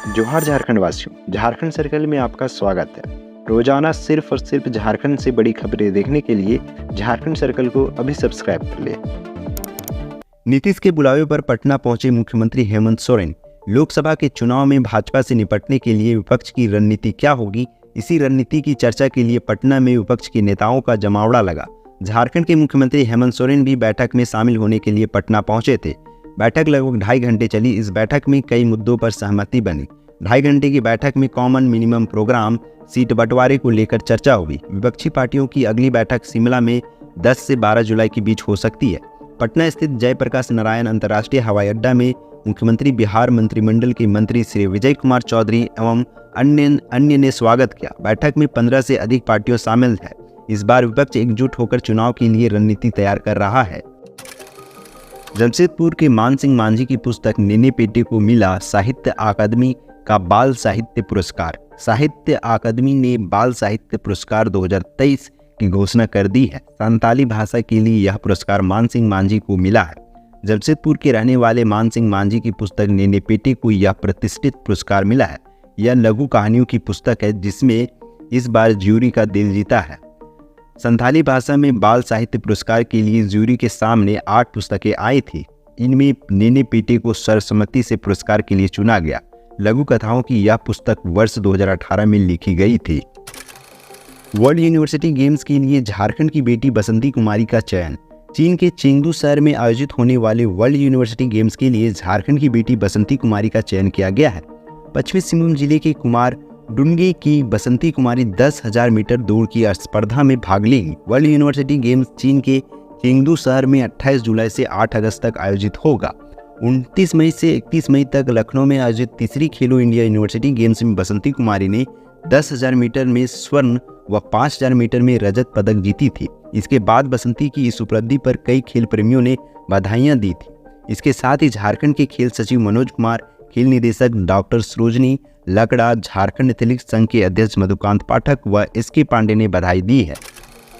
जोहार झारखंड वासियों, झारखंड सर्कल में आपका स्वागत है। रोजाना सिर्फ और सिर्फ झारखंड से बड़ी खबरें देखने के लिए झारखंड सर्कल को अभी सब्सक्राइब कर ले। नीतीश के बुलावे पर पटना पहुंचे मुख्यमंत्री हेमंत सोरेन। लोकसभा के चुनाव में भाजपा से निपटने के लिए विपक्ष की रणनीति क्या होगी, इसी रणनीति की चर्चा के लिए पटना में विपक्ष के नेताओं का जमावड़ा लगा। झारखंड के मुख्यमंत्री हेमंत सोरेन भी बैठक में शामिल होने के लिए पटना पहुंचे थे। बैठक लगभग 2.5 घंटे चली। इस बैठक में कई मुद्दों पर सहमति बनी। 2.5 घंटे की बैठक में कॉमन मिनिमम प्रोग्राम, सीट बंटवारे को लेकर चर्चा हुई। विपक्षी पार्टियों की अगली बैठक शिमला में 10 से 12 जुलाई के बीच हो सकती है। पटना स्थित जयप्रकाश नारायण अंतर्राष्ट्रीय हवाई अड्डा में मुख्यमंत्री बिहार मंत्रिमंडल के मंत्री श्री विजय कुमार चौधरी एवं अन्य ने स्वागत किया। बैठक में 15 से अधिक पार्टियां शामिल है। इस बार विपक्ष एकजुट होकर चुनाव के लिए रणनीति तैयार कर रहा है। जमशेदपुर के मान सिंह मांझी की पुस्तक नेने पेटे को मिला साहित्य अकादमी का बाल साहित्य पुरस्कार। साहित्य अकादमी ने बाल साहित्य पुरस्कार 2023 की घोषणा कर दी है। संताली भाषा के लिए यह पुरस्कार मान सिंह मांझी को मिला है। जमशेदपुर के रहने वाले मान सिंह मांझी की पुस्तक नेने पेटे को यह प्रतिष्ठित पुरस्कार मिला है। यह लघु कहानियों की पुस्तक है जिसमें इस बार ज्यूरी का दिल जीता है। संथाली भाषा में बाल साहित्य पुरस्कार के लिए ज्यूरी के सामने 8 पुस्तकें आई थी। इनमें नेने पेटे को सर्वसम्मति से पुरस्कार के लिए चुना गया। लघु कथाओं की यह पुस्तक वर्ष 2018 में लिखी गई थी। वर्ल्ड यूनिवर्सिटी गेम्स के लिए झारखंड की बेटी बसंती कुमारी का चयन। चीन के चेंगडू शहर में आयोजित होने वाले वर्ल्ड यूनिवर्सिटी गेम्स के लिए झारखंड की बेटी बसंती कुमारी का चयन किया गया है। पश्चिमी सिंहभूम जिले के कुमार डुंगी की बसंती कुमारी 10,000 मीटर दौड़ की स्पर्धा में भाग लेगी। वर्ल्ड यूनिवर्सिटी गेम्स चीन के चेंगडू शहर में 28 जुलाई से 8 अगस्त तक आयोजित होगा। 29 मई से 31 मई तक लखनऊ में आयोजित तीसरी खेलो इंडिया यूनिवर्सिटी गेम्स में बसंती कुमारी ने 10,000 मीटर में स्वर्ण व 5,000 मीटर में रजत पदक जीती थी। इसके बाद बसंती की इस उपलब्धि पर कई खेल प्रेमियों ने बधाइयां दी थी। इसके साथ ही झारखंड के खेल सचिव मनोज कुमार, खेल निदेशक डॉक्टर सरोजनी लकड़ा, झारखंड एथलेटिक्स संघ के अध्यक्ष मधुकांत पाठक व एसके पांडे ने बधाई दी है।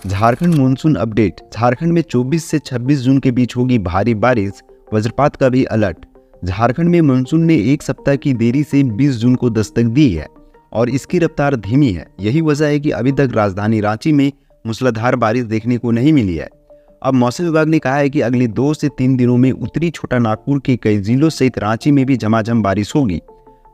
Jharkhand monsoon update. झारखंड में 24 से 26 जून के बीच होगी भारी बारिश, वज्रपात का भी अलर्ट। झारखंड में मानसून ने एक सप्ताह की देरी से 20 जून को दस्तक दी है और इसकी रफ्तार धीमी है। यही वजह है कि अभी तक राजधानी रांची में मूसलाधार बारिश देखने को नहीं मिली है। अब मौसम विभाग ने कहा है कि अगले 2 से 3 दिनों में उत्तरी छोटा नागपुर के कई जिलों सहित रांची में भी झमाझम बारिश होगी।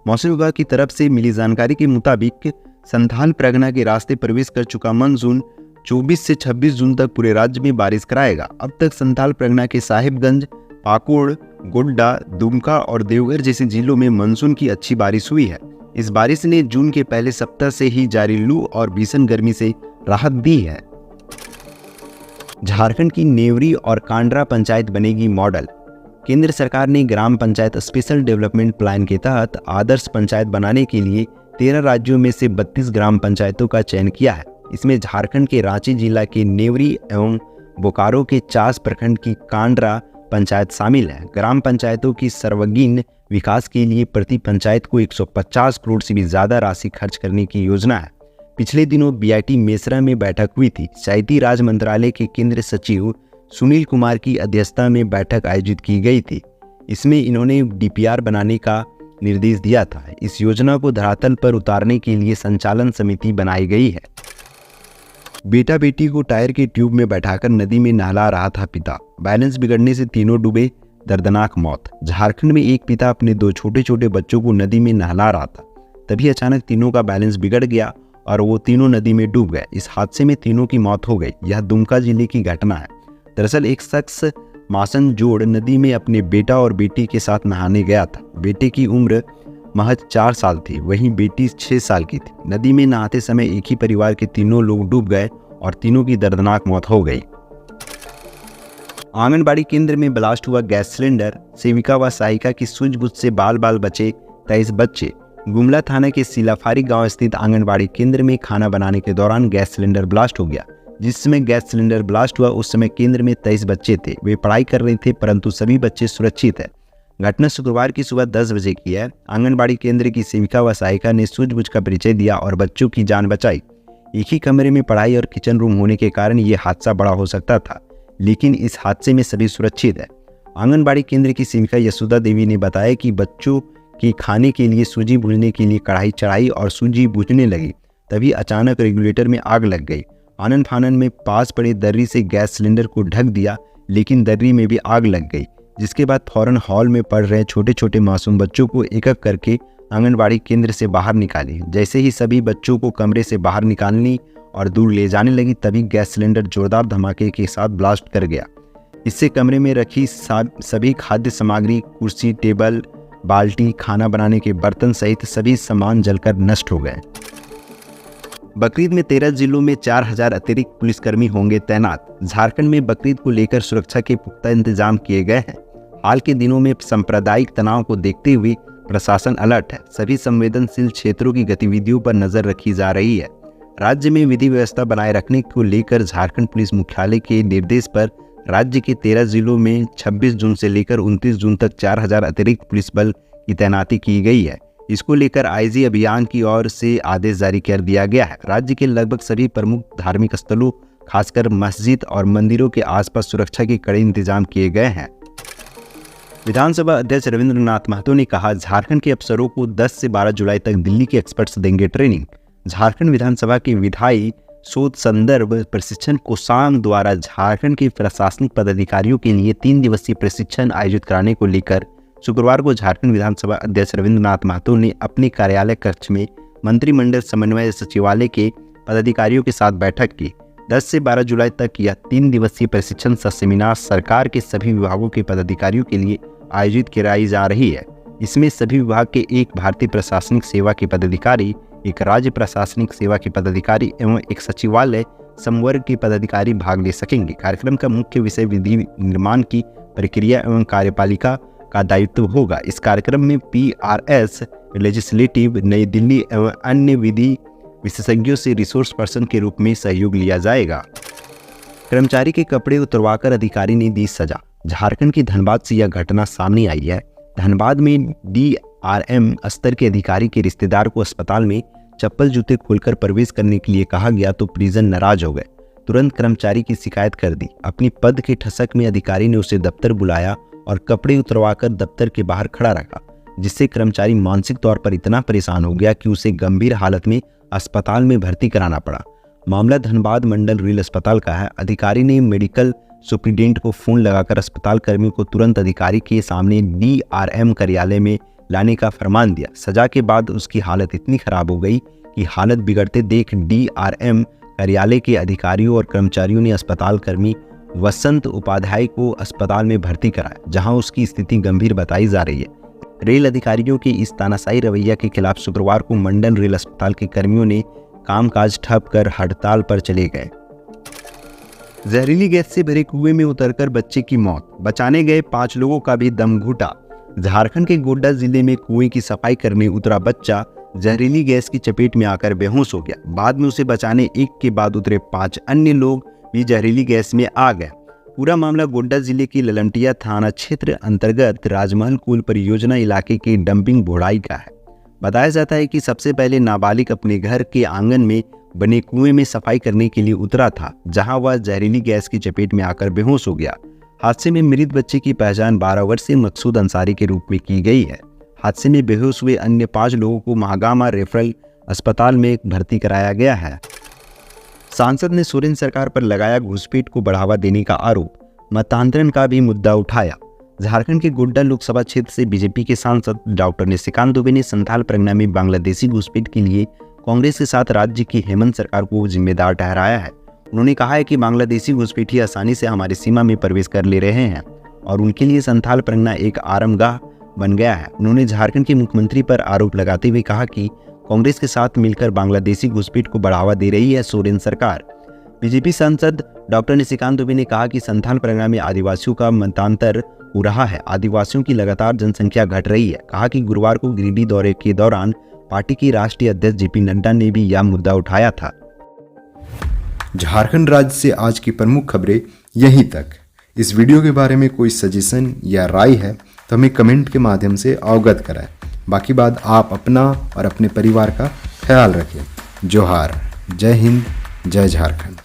मौसम विभाग की तरफ से मिली जानकारी के मुताबिक संथाल परगना के रास्ते प्रवेश कर चुका मानसून 24 से 26 जून तक पूरे राज्य में बारिश कराएगा। अब तक संथाल परगना के साहिबगंज, पाकुड़, गोड्डा, दुमका और देवघर जैसे जिलों में मानसून की अच्छी बारिश हुई है। इस बारिश ने जून के पहले सप्ताह से ही जारी लू और भीषण गर्मी से राहत दी है। झारखंड की नेवरी और कांड्रा पंचायत बनेगी मॉडल। केंद्र सरकार ने ग्राम पंचायत स्पेशल डेवलपमेंट प्लान के तहत आदर्श पंचायत बनाने के लिए 13 राज्यों में से 32 ग्राम पंचायतों का चयन किया है। इसमें झारखंड के रांची जिला के नेवरी एवं बोकारो के 4 प्रखंड की कांड्रा पंचायत शामिल है। ग्राम पंचायतों की सर्वांगीण विकास के लिए प्रति पंचायत को 150 करोड़ से भी ज्यादा राशि खर्च करने की योजना है। पिछले दिनों बीआईटी मेसरा में बैठक हुई थी। पंचायती राज मंत्रालय के केंद्रीय सचिव सुनील कुमार की अध्यक्षता में बैठक आयोजित की गई थी। इसमें इन्होंने डीपीआर बनाने का निर्देश दिया था। इस योजना को धरातल पर उतारने के लिए संचालन समिति बनाई गई है। बेटा बेटी को टायर के ट्यूब में बैठाकर नदी में नहला रहा था पिता, बैलेंस बिगड़ने से तीनों डूबे, दर्दनाक मौत। झारखंड में एक पिता अपने 2 छोटे छोटे बच्चों को नदी में नहला रहा था, तभी अचानक तीनों का बैलेंस बिगड़ गया और वो तीनों नदी में डूब गए। इस हादसे में तीनों की मौत हो गई। यह दुमका जिले की घटना है। दरअसल एक शख्स मासन जोड़ नदी में अपने बेटा और बेटी के साथ नहाने गया था। बेटे की उम्र महज 4 साल थी, वहीं बेटी 6 साल की थी। नदी में नहाते समय एक ही परिवार के तीनों लोग डूब गए और तीनों की दर्दनाक मौत हो गई। आंगनबाड़ी केंद्र में ब्लास्ट हुआ गैस सिलेंडर, सेविका व सहायिका की सूझबूझ से बाल बाल बचे 23 बच्चे। गुमला थाना के सिलाफारी गांव स्थित आंगनबाड़ी केंद्र में खाना बनाने के दौरान गैस सिलेंडर ब्लास्ट हो गया। जिस समय गैस सिलेंडर ब्लास्ट हुआ उस समय केंद्र में 23 बच्चे थे। वे पढ़ाई कर रहे थे परंतु सभी बच्चे सुरक्षित है। घटना शुक्रवार की सुबह 10 बजे की है। आंगनबाड़ी केंद्र की सेविका व सहायिका ने सूझबूझ का परिचय दिया और बच्चों की जान बचाई। एक ही कमरे में पढ़ाई और किचन रूम होने के कारण ये हादसा बड़ा हो सकता था, लेकिन इस हादसे में सभी सुरक्षित है। आंगनबाड़ी केंद्र की सेविका यशोदा देवी ने बताया कि बच्चों कि खाने के लिए सूजी भूनने के लिए कढ़ाई चढ़ाई और सूजी भूनने लगी, तभी अचानक रेगुलेटर में आग लग गई। आनन फानन में पास पड़े दर्री से गैस सिलेंडर को ढक दिया, लेकिन दर्री में भी आग लग गई। जिसके बाद फौरन हॉल में पढ़ रहे छोटे छोटे मासूम बच्चों को एक एक करके आंगनबाड़ी केंद्र से बाहर निकाले। जैसे ही सभी बच्चों को कमरे से बाहर निकालनी और दूर ले जाने लगी, तभी गैस सिलेंडर जोरदार धमाके के साथ ब्लास्ट कर गया। इससे कमरे में रखी सभी खाद्य सामग्री, कुर्सी, टेबल, बाल्टी, खाना बनाने के बर्तन सहित सभी सामान जलकर नष्ट हो गए। बकरीद में 13 जिलों में 4000 अतिरिक्त पुलिसकर्मी होंगे तैनात। झारखंड में बकरीद को लेकर सुरक्षा के पुख्ता इंतजाम किए गए हैं। हाल के दिनों में सांप्रदायिक तनाव को देखते हुए प्रशासन अलर्ट है। सभी संवेदनशील क्षेत्रों की गतिविधियों पर नजर रखी जा रही है। राज्य में विधि व्यवस्था बनाए रखने को लेकर झारखंड पुलिस मुख्यालय के निर्देश पर राज्य के 13 जिलों में 26 जून से लेकर 29 जून तक 4000 अतिरिक्त पुलिस बल की तैनाती की गई है। इसको लेकर आईजी अभियान की ओर से आदेश जारी कर दिया गया है। राज्य के लगभग सभी प्रमुख धार्मिक स्थलों, खासकर मस्जिद और मंदिरों के आसपास सुरक्षा के कड़े इंतजाम किए गए हैं। विधानसभा अध्यक्ष रविंद्र नाथ महतो ने कहा, झारखंड के अफसरों को 10 से 12 जुलाई तक दिल्ली के एक्सपर्ट्स देंगे ट्रेनिंग। झारखंड विधानसभा के विधायी शोध संदर्भ प्रशिक्षण कोषांग द्वारा झारखंड के प्रशासनिक पदाधिकारियों के लिए 3 दिवसीय प्रशिक्षण आयोजित कराने को लेकर शुक्रवार को झारखंड विधानसभा अध्यक्ष रविंद्र नाथ महतो ने अपने कार्यालय कक्ष में मंत्रिमंडल समन्वय सचिवालय के पदाधिकारियों के साथ बैठक की। 10 से 12 जुलाई तक यह 3 दिवसीय प्रशिक्षण सेमिनार सरकार के सभी विभागों के पदाधिकारियों के लिए आयोजित कराई जा रही है। इसमें सभी विभाग के एक भारतीय प्रशासनिक सेवा के पदाधिकारी, एक राज्य प्रशासनिक सेवा के पदाधिकारी एवं एक सचिवालय संवर्ग के पदाधिकारी भाग ले सकेंगे। कार्यक्रम का मुख्य विषय विधि निर्माण की प्रक्रिया एवं कार्यपालिका का दायित्व होगा। इस कार्यक्रम में PRS, लेजिस्लेटिव, नई दिल्ली एवं अन्य विधि विशेषज्ञों से रिसोर्स पर्सन के रूप में सहयोग लिया जाएगा। कर्मचारी के कपड़े उतरवाकर अधिकारी ने दी सजा। झारखंड के धनबाद से यह घटना सामने आई है। धनबाद में DRM स्तर के अधिकारी के रिश्तेदार को अस्पताल में चप्पल जूते खोलकर प्रवेश करने के लिए कहा गया तो परिजन नाराज हो गए। तुरंत कर्मचारी की शिकायत कर दी। अपनी पद के ठसक में अधिकारी ने उसे दफ्तर बुलाया और कपड़े उतरवाकर दफ्तर के बाहर खड़ा रखा, जिससे कर्मचारी मानसिक तौर पर इतना परेशान हो गया कि उसे गंभीर हालत में अस्पताल में भर्ती कराना पड़ा। मामला धनबाद मंडल रेल अस्पताल का है। अधिकारी ने मेडिकल सुप्रिंटेंडेंट को फोन लगाकर अस्पताल कर्मियों को तुरंत अधिकारी के सामने DRM कार्यालय में लाने का फरमान दिया। सजा के बाद उसकी हालत इतनी खराब हो गई कि हालत बिगड़ते देख DRM कार्यालय के अधिकारियों और कर्मचारियों ने अस्पताल कर्मी वसंत उपाध्याय को अस्पताल में भर्ती कराया, जहां उसकी स्थिति गंभीर बताई जा रही है। रेल अधिकारियों के इस तानाशाही रवैया के खिलाफ शुक्रवार को मंडल रेल अस्पताल के कर्मियों ने कामकाज ठप कर हड़ताल पर चले गए। जहरीली गैस से भरे कुएं में उतरकर बच्चे की मौत, बचाने गए 5 लोगों का भी दम घुटा। झारखंड के गोड्डा जिले में कुएं की सफाई करने उतरा बच्चा जहरीली गैस की चपेट में आकर बेहोश हो गया। बाद में उसे बचाने एक के बाद उतरे 5 अन्य लोग भी जहरीली गैस में आ गए। पूरा मामला गोड्डा जिले की ललंटिया थाना क्षेत्र अंतर्गत राजमहल कुल परियोजना इलाके के डंपिंग भोड़ाई का है। बताया जाता है कि सबसे पहले नाबालिग अपने घर के आंगन में बने कुएं में सफाई करने के लिए उतरा था, जहां वह जहरीली गैस की चपेट में आकर बेहोश हो गया। हादसे में मृत बच्चे की पहचान 12 वर्षीय मकसूद अंसारी के रूप में की गई है। हादसे में बेहोश हुए अन्य 5 लोगों को महागामा रेफरल अस्पताल में भर्ती कराया गया है। सांसद ने सोरेन सरकार पर लगाया घुसपैठ को बढ़ावा देने का आरोप, मतांतरण का भी मुद्दा उठाया। झारखंड के गोड्डा लोकसभा क्षेत्र से बीजेपी के सांसद डॉक्टर निशिकांत दुबे ने संथाल परगना में बांग्लादेशी घुसपैठ के लिए कांग्रेस के साथ राज्य की हेमंत सरकार को जिम्मेदार ठहराया है। उन्होंने कहा है कि बांग्लादेशी घुसपैठी आसानी से हमारी सीमा में प्रवेश कर ले रहे हैं और उनके लिए संथाल परगना एक आरामगाह बन गया है। उन्होंने झारखंड के मुख्यमंत्री पर आरोप लगाते हुए कहा कि कांग्रेस के साथ मिलकर बांग्लादेशी घुसपैठ को बढ़ावा दे रही है सोरेन सरकार। बीजेपी सांसद डॉक्टर निशिकांत दुबे ने कहा कि संथाल परगना में आदिवासियों का मतांतर हो रहा है। आदिवासियों की लगातार जनसंख्या घट रही है। कहा कि गुरुवार को गिरिडीह दौरे के दौरान पार्टी की राष्ट्रीय अध्यक्ष JP नड्डा ने भी यह मुद्दा उठाया था। झारखंड राज्य से आज की प्रमुख खबरें यहीं तक। इस वीडियो के बारे में कोई सजेशन या राय है तो हमें कमेंट के माध्यम से अवगत कराएं। बाकी बात आप अपना और अपने परिवार का ख्याल रखें। जोहार, जय हिंद, जय झारखंड।